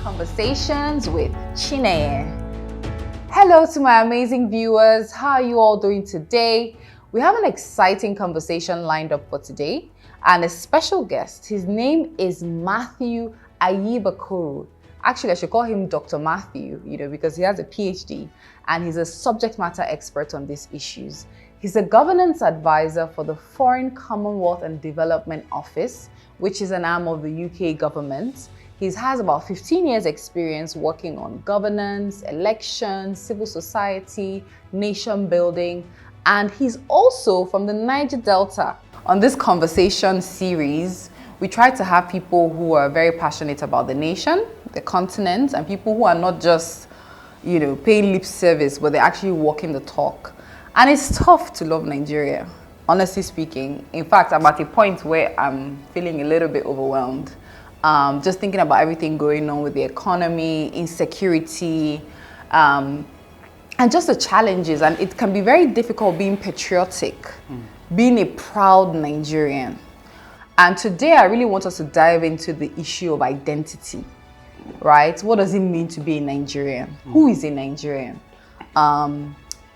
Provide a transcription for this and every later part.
Conversations with Chinenye. Hello to my amazing viewers. How are you all doing today? We have an exciting conversation lined up for today and a special guest. His name is Matthew Ayibakuru. Actually, I should call him Dr. Matthew, because he has a PhD and he's a subject matter expert on these issues. He's a governance advisor for the Foreign Commonwealth and Development Office, which is an arm of the UK government. He has about 15 years experience working on governance, elections, civil society, nation building, and he's also from the Niger Delta. On this conversation series, we try to have people who are very passionate about the nation, the continent, and people who are not just, paying lip service, but they're actually walking the talk. And it's tough to love Nigeria, honestly speaking. In fact, I'm at a point where I'm feeling a little bit overwhelmed. Just thinking about everything going on with the economy, insecurity, and just the challenges. And it can be very difficult being patriotic, being a proud Nigerian. And today I really want us to dive into the issue of identity, right? What does it mean to be a Nigerian? Who is a Nigerian?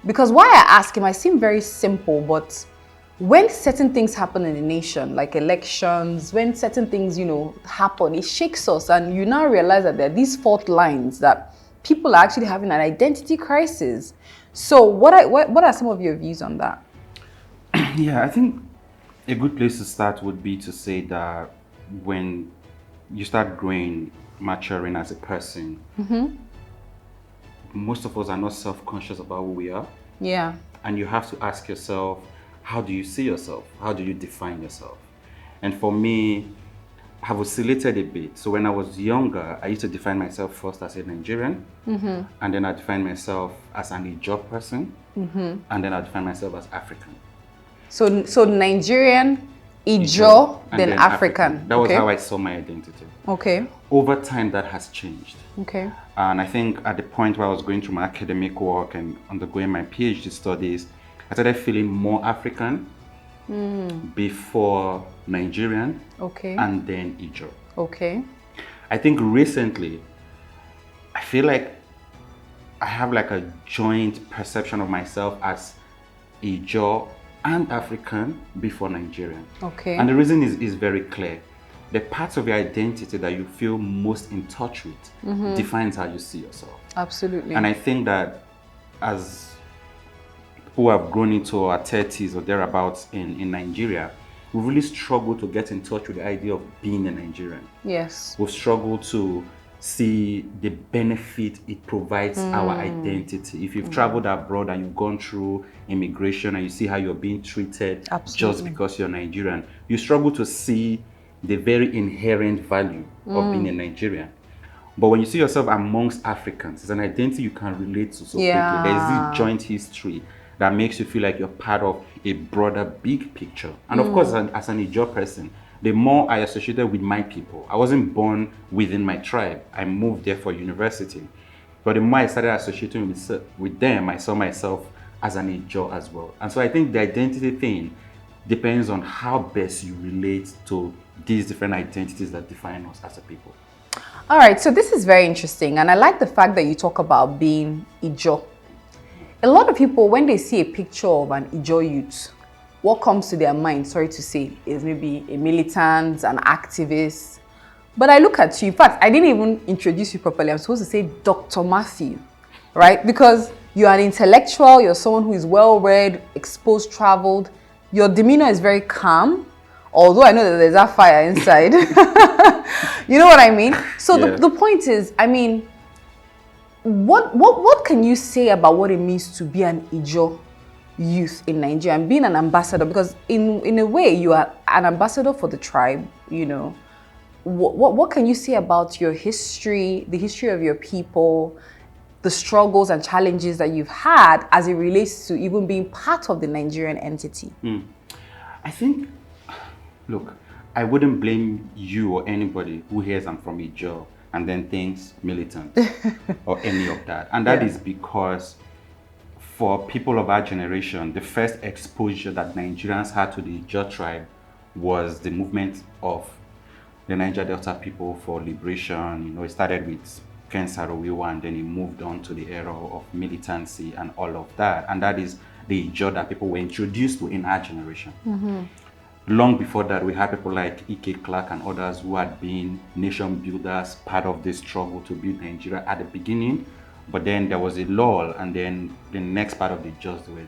Because why I ask, it might seem very simple, but when certain things happen in the nation, like elections, when certain things, happen, it shakes us, and you now realize that there are these fault lines that people are actually having an identity crisis. So what are some of your views on that? Yeah, I think a good place to start would be to say that when you start growing, maturing as a person, most of us are not self-conscious about who we are. Yeah. And you have to ask yourself, how do you see yourself? How do you define yourself? And for me, I've oscillated a bit. So when I was younger, I used to define myself first as a Nigerian, and then I defined myself as an Ijaw person, and then I defined myself as African. So Nigerian, Ijaw, then African. That was how I saw my identity. Okay. Over time, that has changed. Okay. And I think at the point where I was going through my academic work and undergoing my PhD studies, I started feeling more African before Nigerian, and then Ijaw. Okay. I think recently, I feel like I have like a joint perception of myself as Ijaw and African before Nigerian. Okay. And the reason is very clear. The parts of your identity that you feel most in touch with defines how you see yourself. Absolutely. And I think that as who have grown into our 30s or thereabouts in Nigeria, we really struggle to get in touch with the idea of being a Nigerian. Yes. We've struggled to see the benefit it provides our identity. If you've traveled abroad and you've gone through immigration and you see how you're being treated just because you're Nigerian, you struggle to see the very inherent value of being a Nigerian. But when you see yourself amongst Africans, it's an identity you can relate to so quickly. There's this joint history that makes you feel like you're part of a broader, big picture. And of course, as an Ijaw person, the more I associated with my people, I wasn't born within my tribe. I moved there for university. But the more I started associating with them, I saw myself as an Ijaw as well. And so I think the identity thing depends on how best you relate to these different identities that define us as a people. All right, so this is very interesting. And I like the fact that you talk about being Ijaw. A lot of people, when they see a picture of an Ijaw youth, what comes to their mind, sorry to say, is maybe a militant, an activist. But I look at you, in fact, I didn't even introduce you properly. I'm supposed to say Dr. Matthew, right? Because you're an intellectual, you're someone who is well-read, exposed, traveled. Your demeanor is very calm, although I know that there's that fire inside. You know what I mean? So the point is, I mean, what can you say about what it means to be an Ijaw youth in Nigeria and being an ambassador? Because in a way, you are an ambassador for the tribe, What can you say about your history, the history of your people, the struggles and challenges that you've had as it relates to even being part of the Nigerian entity? I think, look, I wouldn't blame you or anybody who hears I'm from Ijaw and then thinks militant or any of that. And that is because for people of our generation, the first exposure that Nigerians had to the Ijaw tribe was the movement of the Niger Delta people for liberation. You know, it started with Ken Saro-Wiwa, and then it moved on to the era of militancy and all of that. And that is the Ijaw that people were introduced to in our generation. Long before that, we had people like E.K. Clark and others who had been nation builders, part of this struggle to build Nigeria at the beginning. But then there was a lull, and then the next part of the Ijaws they were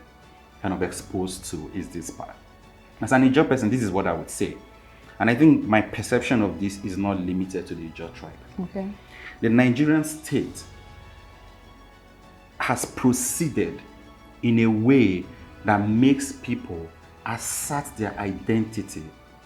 kind of exposed to is this part. As an Ijaw person, this is what I would say. And I think my perception of this is not limited to the Ijaw tribe. Okay. The Nigerian state has proceeded in a way that makes people assert their identity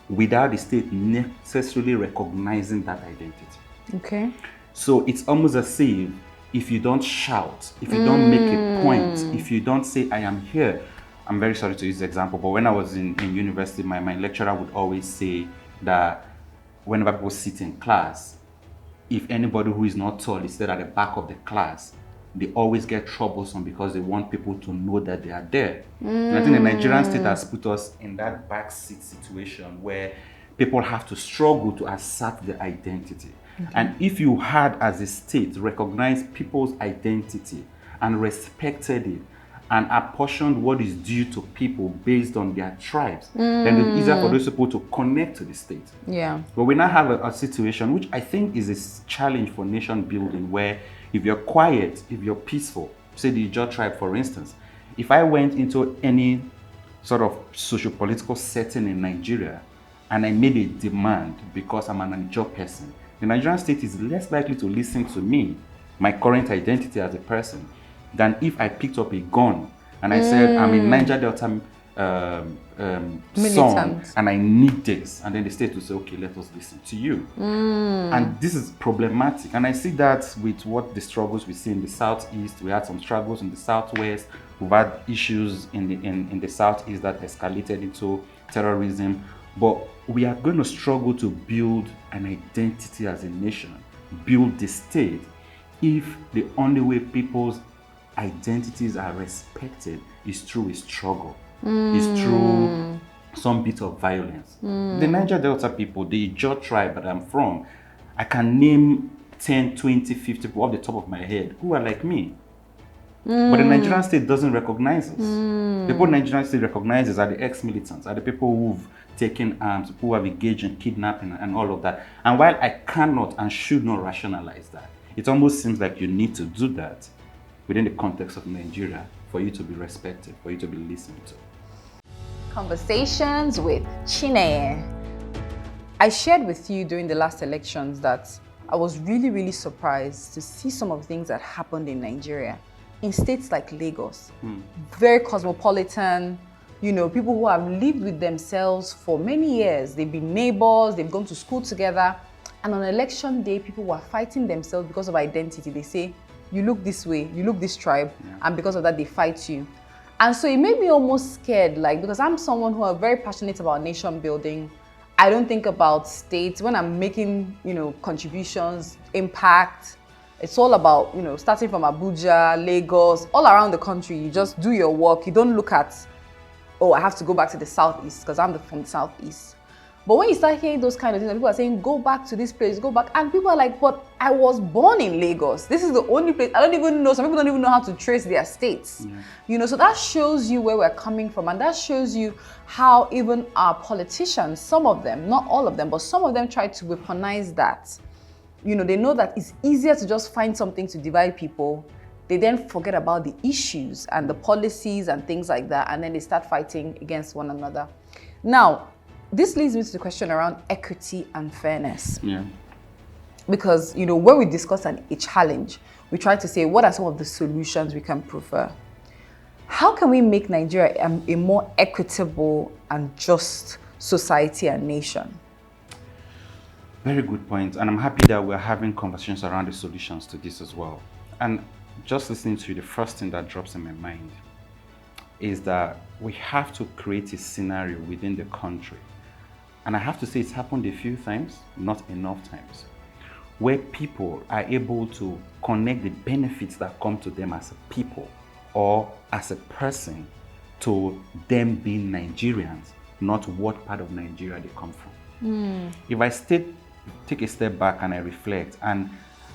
without the state necessarily recognizing that identity. Okay. So it's almost as if you don't shout, if you don't make a point, if you don't say, I am here. I'm very sorry to use the example, but when I was in university, my lecturer would always say that whenever people sit in class, if anybody who is not tall is seated at the back of the class, they always get troublesome because they want people to know that they are there. And I think the Nigerian state has put us in that backseat situation where people have to struggle to assert their identity. And if you had, as a state, recognized people's identity and respected it and apportioned what is due to people based on their tribes, then it's easier for those people to connect to the state. Yeah. But we now have a situation which I think is a challenge for nation building, where if you're quiet, if you're peaceful, say the Ijaw tribe, for instance, if I went into any sort of socio-political setting in Nigeria and I made a demand because I'm an Ijaw person, the Nigerian state is less likely to listen to me, my current identity as a person, than if I picked up a gun and I said, I'm a Niger Delta son and I need this. And then the state will say, okay, let us listen to you. And this is problematic. And I see that with what the struggles we see in the Southeast. We had some struggles in the Southwest. We've had issues in the Southeast that escalated into terrorism. But we are going to struggle to build an identity as a nation, build the state, if the only way people's identities are respected is through a struggle, is through some bit of violence. The Niger Delta people, the Ijaw tribe that I'm from, I can name 10, 20, 50 people off the top of my head who are like me. But the Nigerian state doesn't recognize us. The people Nigerian state recognizes are the ex-militants, are the people who've taken arms, who have engaged in kidnapping and all of that. And while I cannot and should not rationalize that, it almost seems like you need to do that within the context of Nigeria for you to be respected, for you to be listened to. Conversations with Chinenye. I shared with you during the last elections that I was really, really surprised to see some of the things that happened in Nigeria, in states like Lagos. Very cosmopolitan, you know, people who have lived with themselves for many years. They've been neighbors, they've gone to school together. And on election day, people were fighting themselves because of identity. They say, you look this way, you look this tribe, and because of that, they fight you. And so it made me almost scared, like, because I'm someone who are very passionate about nation building. I don't think about states. When I'm making, you know, contributions, impact, it's all about, you know, starting from Abuja, Lagos, all around the country. You just do your work. You don't look at, oh, I have to go back to the Southeast because I'm from the Southeast. But when you start hearing those kind of things, people are saying, go back to this place, go back. And people are like, but I was born in Lagos. This is the only place. I don't even know. Some people don't even know how to trace their states. You know, so that shows you where we're coming from. And that shows you how even our politicians, some of them, not all of them, but some of them try to weaponize that. You know, they know that it's easier to just find something to divide people. They then forget about the issues and the policies and things like that. And then they start fighting against one another. Now, this leads me to the question around equity and fairness. Because, you know, when we discuss a challenge, we try to say, what are some of the solutions we can prefer? How can we make Nigeria a more equitable and just society and nation? Very good point. And I'm happy that we're having conversations around the solutions to this as well. And just listening to you, the first thing that drops in my mind is that we have to create a scenario within the country. And I have to say it's happened a few times, not enough times, where people are able to connect the benefits that come to them as a people or as a person to them being Nigerians, not what part of Nigeria they come from. If I state take a step back and I reflect, and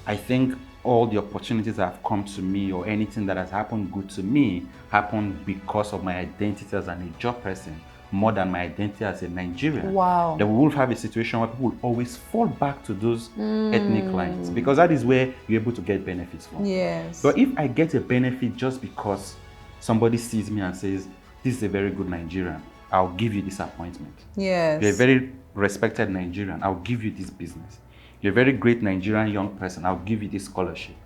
I think all the opportunities that have come to me or anything that has happened good to me happened because of my identity as an Ijaw person more than my identity as a Nigerian. Wow. Then we will have a situation where people will always fall back to those ethnic lines, because that is where you're able to get benefits from. Yes. But if I get a benefit just because somebody sees me and says, this is a very good Nigerian, I'll give you this appointment. Yes. You're a very respected Nigerian, I'll give you this business. You're a very great Nigerian young person, I'll give you this scholarship.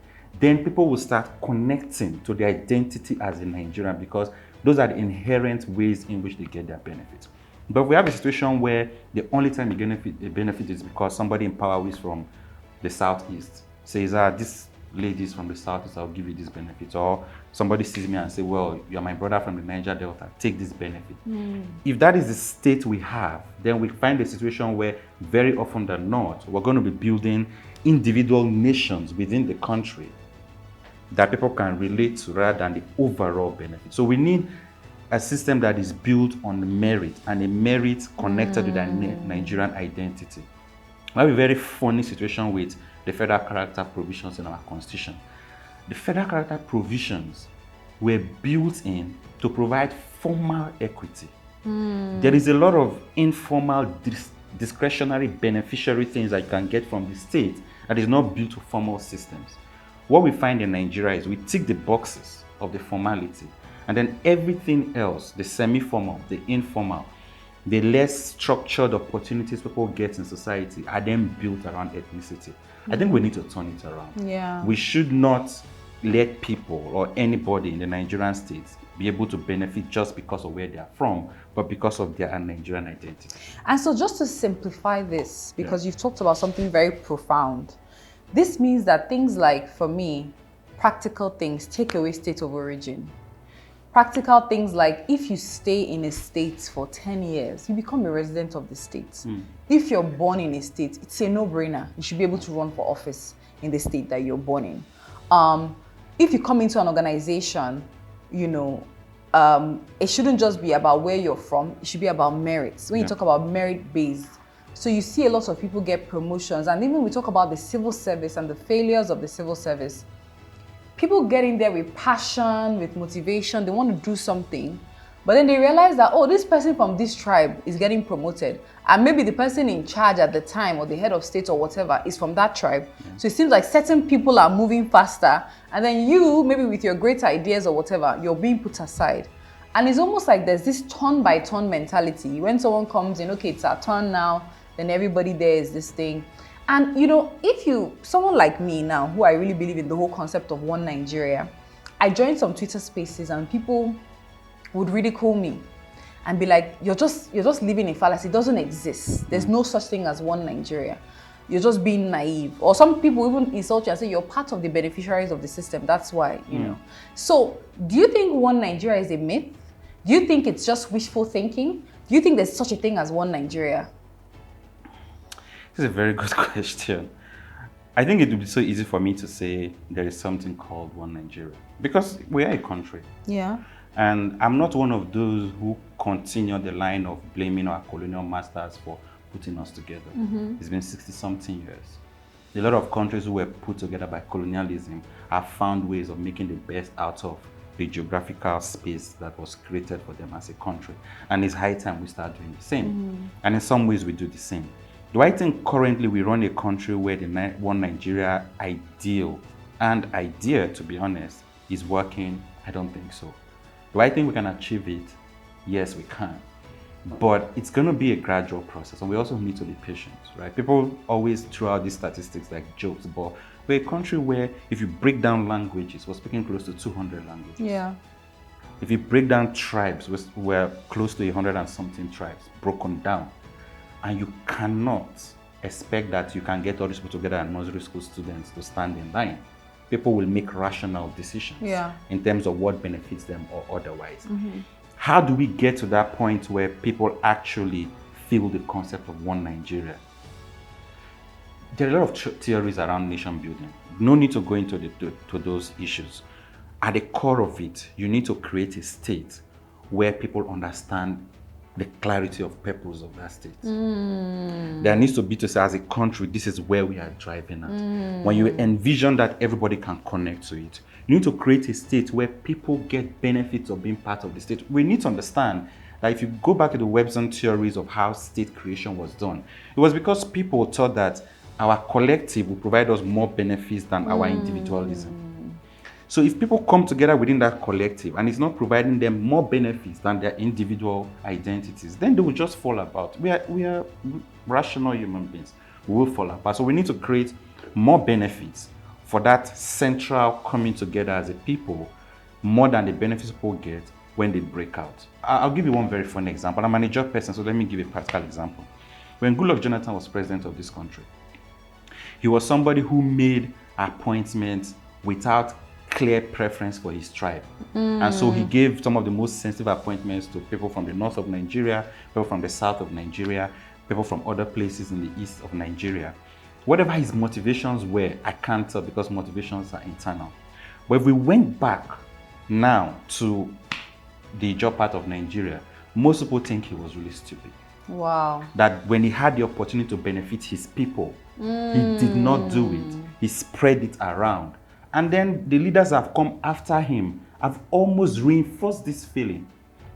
Then people will start connecting to their identity as a Nigerian, because those are the inherent ways in which they get their benefits. But we have a situation where the only time you get a benefit is because somebody in power who is from the southeast says, this lady is from the southeast, I'll give you this benefit. Or somebody sees me and say, well, you're my brother from the Niger Delta, take this benefit. If that is the state we have, then we find a situation where very often than not, we're going to be building individual nations within the country that people can relate to rather than the overall benefit. So we need a system that is built on merit, and a merit connected with a Nigerian identity. We have a very funny situation with the federal character provisions in our constitution. The federal character provisions were built in to provide formal equity. There is a lot of informal, discretionary beneficiary things that you can get from the state that is not built to formal systems. What we find in Nigeria is we tick the boxes of the formality, and then everything else, the semi-formal, the informal, the less structured opportunities people get in society are then built around ethnicity. I think we need to turn it around. Yeah. We should not let people or anybody in the Nigerian states be able to benefit just because of where they are from, but because of their Nigerian identity. And so just to simplify this, because you've talked about something very profound, this means that things like, for me, practical things take away state of origin. Practical things like, if you stay in a state for 10 years, you become a resident of the state. If you're born in a state, it's a no-brainer. You should be able to run for office in the state that you're born in. If you come into an organization, it shouldn't just be about where you're from, it should be about merits. When you talk about merit-based, so you see a lot of people get promotions, and even we talk about the civil service and the failures of the civil service. People get in there with passion, with motivation, they want to do something, but then they realize that, oh, this person from this tribe is getting promoted, and maybe the person in charge at the time, or the head of state or whatever, is from that tribe. So it seems like certain people are moving faster, and then you, maybe with your great ideas or whatever, you're being put aside. And it's almost like there's this turn by turn mentality. When someone comes in, okay, it's our turn now, then everybody there is this thing. And someone like me now, who I really believe in the whole concept of one Nigeria, I joined some Twitter spaces and people would ridicule me and be like, you're just living in fallacy. It doesn't exist. There's no such thing as one Nigeria. You're just being naive. Or some people even insult you and say you're part of the beneficiaries of the system. That's why, So do you think one Nigeria is a myth? Do you think it's just wishful thinking? Do you think there's such a thing as one Nigeria? This is a very good question. I think it would be so easy for me to say there is something called one Nigeria, because we are a country. Yeah. And I'm not one of those who continue the line of blaming our colonial masters for putting us together. It's been 60-something years. A lot of countries who were put together by colonialism have found ways of making the best out of the geographical space that was created for them as a country. And it's high time we start doing the same. And in some ways we do the same. Do I think currently we run a country where the one Nigeria ideal and idea, to be honest, is working? I don't think so. Do I think we can achieve it? Yes, we can. But it's going to be a gradual process, and we also need to be patient, right? People always throw out these statistics like jokes, but we're a country where if you break down languages, we're speaking close to 200 languages. Yeah. If you break down tribes, we're close to 100 and something tribes broken down. And you cannot expect that you can get all these people together and nursery school students to stand in line. People will make rational decisions in terms of what benefits them or otherwise. How do we get to that point where people actually feel the concept of one Nigeria? There are a lot of theories around nation building. No need to go into to those issues. At the core of it, you need to create a state where people understand the clarity of purpose of that state. There needs to be to say, as a country, this is where we are driving at. When you envision that everybody can connect to it, you need to create a state where people get benefits of being part of the state. We need to understand that if you go back to the Webster theories of how state creation was done, it was because people thought that our collective will provide us more benefits than our individualism. So if people come together within that collective and it's not providing them more benefits than their individual identities, then they will just fall apart. We are rational human beings. We will fall apart. So we need to create more benefits for that central coming together as a people, more than the benefits people get when they break out. I'll give you one very funny example. I'm a Nigerian person, so let me give a practical example. When Goodluck Jonathan was president of this country, he was somebody who made appointments without clear preference for his tribe. And so he gave some of the most sensitive appointments to people from the north of Nigeria, people from the south of Nigeria, people from other places in the east of Nigeria. Whatever his motivations were, I can't tell because motivations are internal. But if we went back now to the Ijaw part of Nigeria, most people think he was really stupid. Wow. That when he had the opportunity to benefit his people, he did not do it. He spread it around. And then the leaders have come after him, have almost reinforced this feeling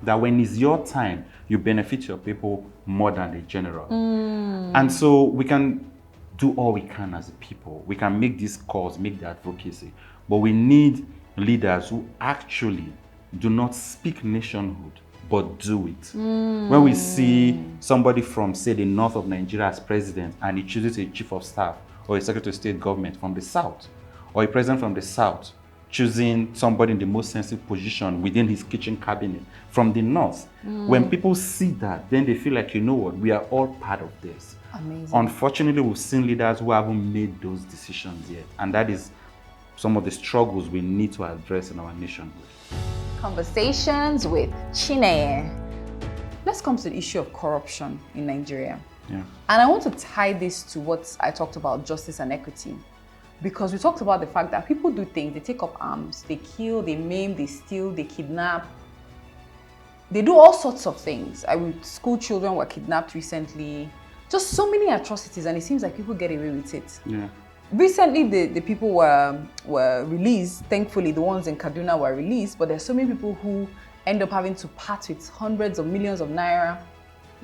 that when it's your time, you benefit your people more than the general. And so we can do all we can as a people. We can make these calls, make the advocacy, but we need leaders who actually do not speak nationhood, but do it. When we see somebody from, say, the north of Nigeria as president, and he chooses a chief of staff or a secretary of state government from the south, or a president from the south choosing somebody in the most sensitive position within his kitchen cabinet from the north, when people see that, then they feel like, you know what, we are all part of this. Amazing. Unfortunately, we've seen leaders who haven't made those decisions yet, and that is some of the struggles we need to address in our nationhood. Conversations with Chinenye. Let's come to the issue of corruption in Nigeria. Yeah. And I want to tie this to what I talked about, justice and equity. Because we talked about the fact that people do things, they take up arms, they kill, they maim, they steal, they kidnap. They do all sorts of things. School children were kidnapped recently. Just so many atrocities, and it seems like people get away with it. Yeah. Recently, the people were released. Thankfully, the ones in Kaduna were released, but there's so many people who end up having to part with hundreds of millions of naira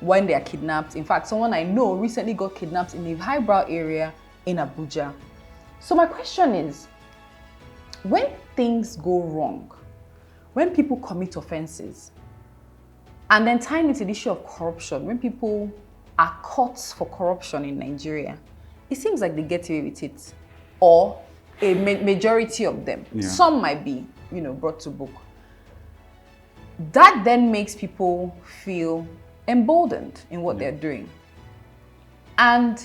when they are kidnapped. In fact, someone I know recently got kidnapped in a highbrow area in Abuja. So my question is, when things go wrong, when people commit offenses, and then tying into the issue of corruption, when people are caught for corruption in Nigeria, it seems like they get away with it, or a majority of them. Yeah. Some might be, brought to book. That then makes people feel emboldened in what they're doing. And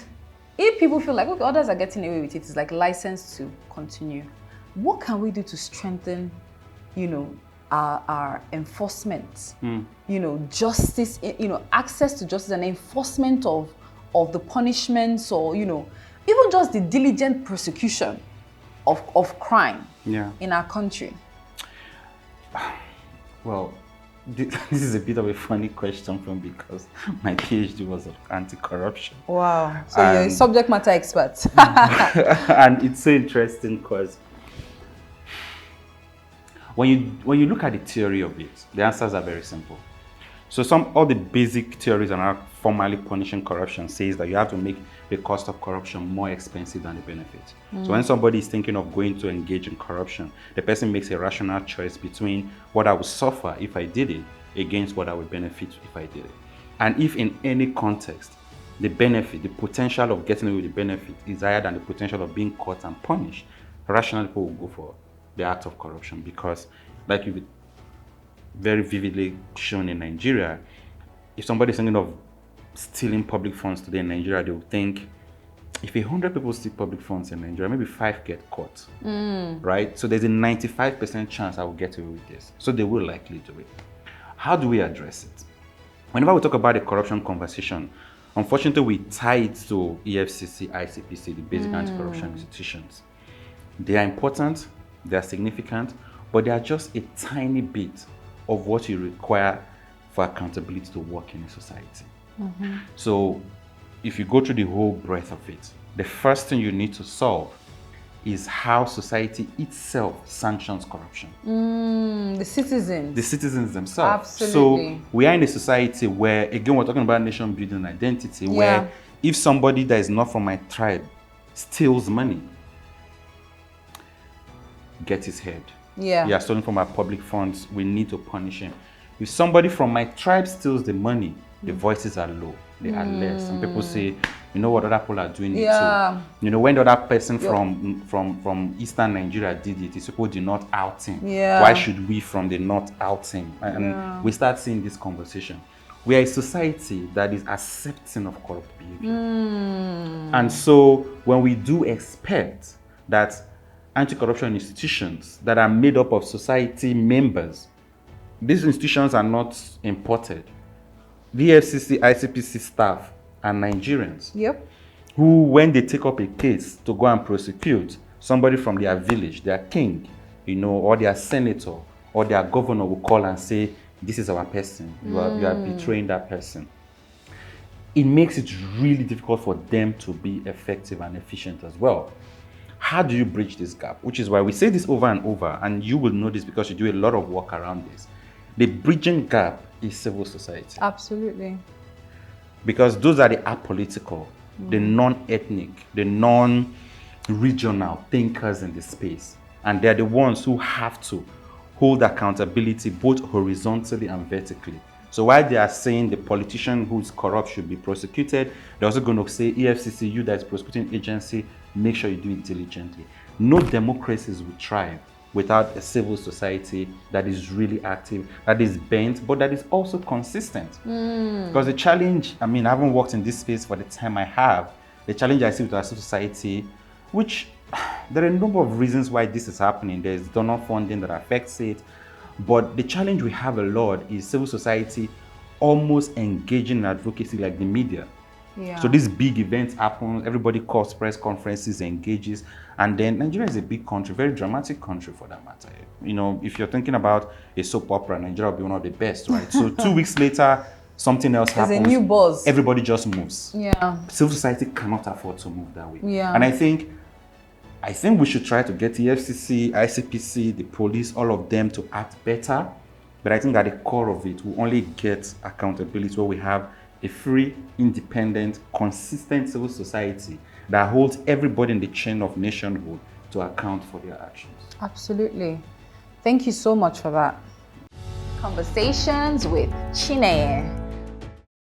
if people feel like, okay, others are getting away with it, it's like license to continue. What can we do to strengthen, our enforcement, justice, access to justice and enforcement of the punishments, or, even just the diligent prosecution of crime in our country? Well, this is a bit of a funny question because my PhD was of anti-corruption. Wow. So you're a subject matter expert. And it's so interesting because when you look at the theory of it, the answers are very simple. So all the basic theories around formally punishing corruption says that you have to make the cost of corruption more expensive than the benefit. So when somebody is thinking of going to engage in corruption, the person makes a rational choice between what I would suffer if I did it against what I would benefit if I did it. And if in any context, the benefit, the potential of getting away with the benefit is higher than the potential of being caught and punished, rational people will go for the act of corruption, because like you've very vividly shown in Nigeria, if somebody is thinking of stealing public funds today in Nigeria, they will think, if 100 people steal public funds in Nigeria, maybe 5 get caught, right? So there's a 95% chance I will get away with this. So they will likely do it. How do we address it? Whenever we talk about the corruption conversation, unfortunately, we tie it to EFCC, ICPC, the basic anti-corruption institutions. They are important, they are significant, but they are just a tiny bit of what you require for accountability to work in a society. So if you go through the whole breadth of it, the first thing you need to solve is how society itself sanctions corruption. The citizens. The citizens themselves. Absolutely. So we are in a society where, again, we're talking about nation building and identity, where if somebody that is not from my tribe steals money, get his head. Yeah. He has stolen from our public funds, we need to punish him. If somebody from my tribe steals the money, the voices are low, they are less. And people say, you know what, other people are doing it too. You know, when the other person from Eastern Nigeria did it, people did not out him. Why should we from the north out him? And we start seeing this conversation. We are a society that is accepting of corrupt behavior. And so when we do expect that anti-corruption institutions that are made up of society members, these institutions are not imported. The FCC, ICPC staff are Nigerians. Who, when they take up a case to go and prosecute somebody from their village, their king, you know, or their senator, or their governor will call and say, this is our person, you are betraying that person. It makes it really difficult for them to be effective and efficient as well. How do you bridge this gap? Which is why we say this over and over, and you will know this because you do a lot of work around this. The bridging gap is civil society. Absolutely. Because those are the apolitical, the non-ethnic, the non-regional thinkers in the space. And they're the ones who have to hold accountability both horizontally and vertically. So while they are saying the politician who is corrupt should be prosecuted, they're also going to say, EFCC, you that is prosecuting agency, make sure you do it diligently. No democracies will thrive without a civil society that is really active, that is bent, but that is also consistent. Because the challenge, I mean, I haven't worked in this space for the time I have, the challenge I see with our civil society, which there are a number of reasons why this is happening. There's donor funding that affects it, but the challenge we have a lot is civil society almost engaging in advocacy like the media. So these big events happen, everybody calls press conferences, engages, and then Nigeria is a big country, very dramatic country for that matter. You know, if you're thinking about a soap opera, Nigeria will be one of the best, right? So 2 weeks later, something else happens. There's a new buzz. Everybody just moves. Civil society cannot afford to move that way. And I think we should try to get the FCC, ICPC, the police, all of them to act better. But I think at the core of it, we only get accountability where we have a free, independent, consistent civil society that holds everybody in the chain of nationhood to account for their actions. Absolutely. Thank you so much for that. Conversations with Chinenye.